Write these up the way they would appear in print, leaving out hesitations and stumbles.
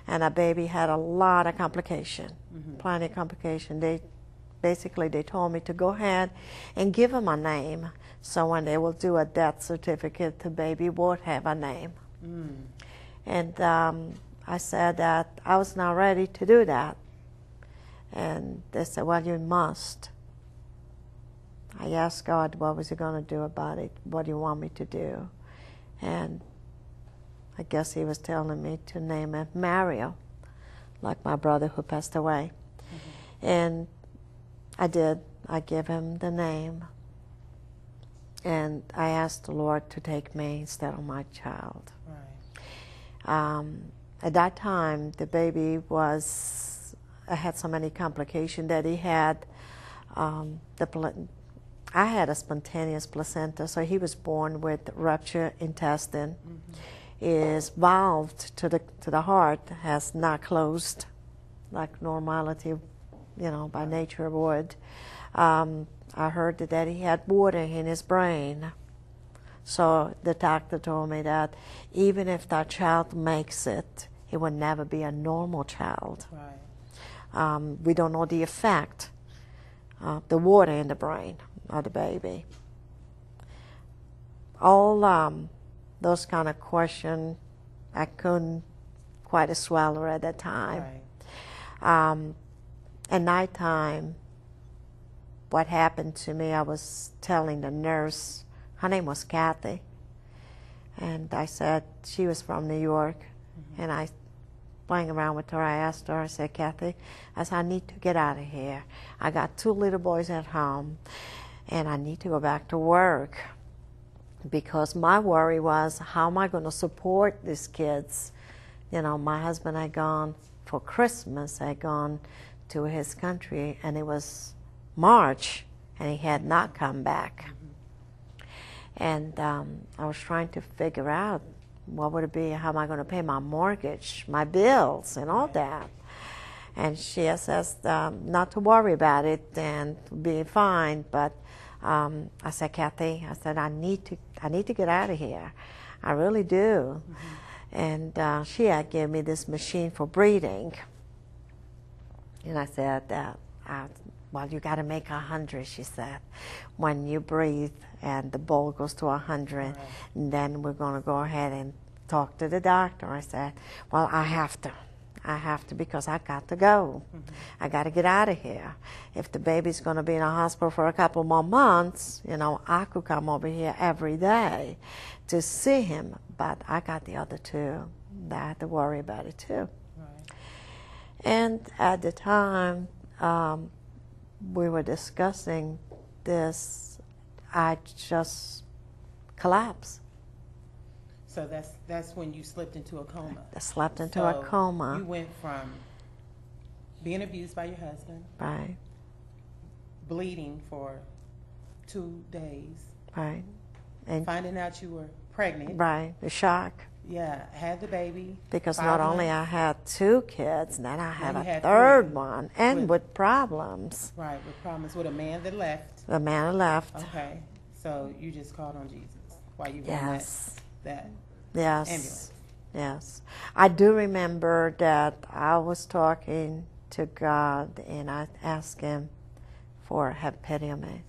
and the baby had a lot of complication, plenty of complication. They told me to go ahead and give him a name, so when they will do a death certificate, the baby would have a name. And I said that I was not ready to do that. And they said, well, you must. I asked God, what was he going to do about it? What do you want me to do? And I guess he was telling me to name it Mario, like my brother who passed away. And I did. I gave him the name. And I asked the Lord to take me instead of my child. Right. At that time, the baby had so many complications that he had I had a spontaneous placenta, so he was born with ruptured intestine. His valve to the heart has not closed like normality, by nature would. I heard that he had water in his brain. So the doctor told me that even if that child makes it, he will never be a normal child. Right. We don't know the effect of the water in the brain of the baby. All those kind of questions I couldn't quite swallow at that time. Right. At nighttime, what happened to me, I was telling the nurse, her name was Kathy, and I said, she was from New York, and I playing around with her, I asked her, I said, Kathy, I said, I need to get out of here. I got 2 little boys at home, and I need to go back to work, because my worry was, how am I going to support these kids? My husband had gone for Christmas, had gone to his country, and it was March, and he had not come back. And I was trying to figure out what would it be, how am I going to pay my mortgage, my bills, and all that. And she says not to worry about it and be fine. But I said, Kathy, I said, I need to get out of here. I really do. And she had given me this machine for breathing. And I said, well, you got to make 100, she said, when you breathe and the bowl goes to 100, right. And then we're going to go ahead and talk to the doctor. I said, well, I have to because I got to go. I got to get out of here. If the baby's going to be in a hospital for a couple more months, I could come over here every day to see him, but I got the other 2 that I had to worry about it too. Right. And at the time, we were discussing this, I just collapsed. So that's when you slipped into a coma. I slept into a coma. You went from being abused by your husband, right, bleeding for 2 days, right, and finding out you were pregnant, right, the shock. Yeah, had the baby. Because not only I had 2 kids, then I had a third one, and with problems. Right, with problems with a man that left. The man that left. Okay, so you just called on Jesus while you were yes. in that yes. ambulance. Yes. I do remember that I was talking to God, and I asked him for have pity on me.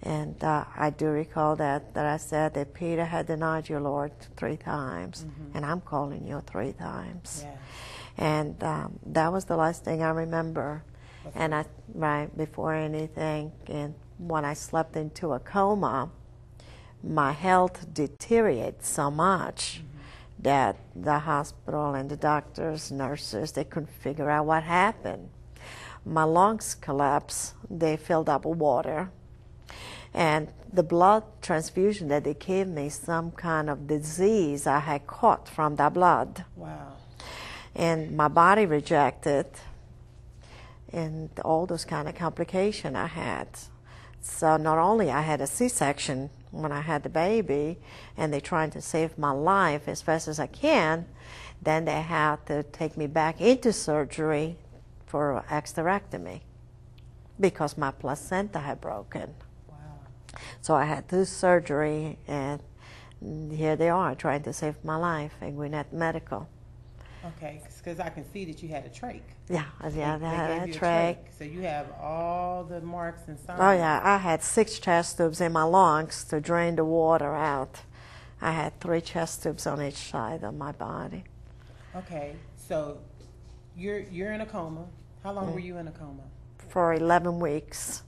And I do recall that I said that Peter had denied you, Lord, 3 times, and I'm calling you 3 times. Yeah. And that was the last thing I remember. And right before anything, and when I slept into a coma, my health deteriorated so much that the hospital and the doctors, nurses, they couldn't figure out what happened. My lungs collapsed. They filled up with water. And the blood transfusion that they gave me, some kind of disease I had caught from the blood. Wow. And my body rejected, and all those kind of complications I had. So not only I had a C-section when I had the baby, and they're trying to save my life as fast as I can, then they had to take me back into surgery for hysterectomy because my placenta had broken. So I had this surgery, and here they are trying to save my life at Gwinnett Medical. Okay, because I can see that you had a trach. Yeah, yeah, They I gave had you a a trach. So you have all the marks and signs. Oh yeah, I had 6 chest tubes in my lungs to drain the water out. I had 3 chest tubes on each side of my body. Okay, so you're in a coma. How long were you in a coma? For 11 weeks.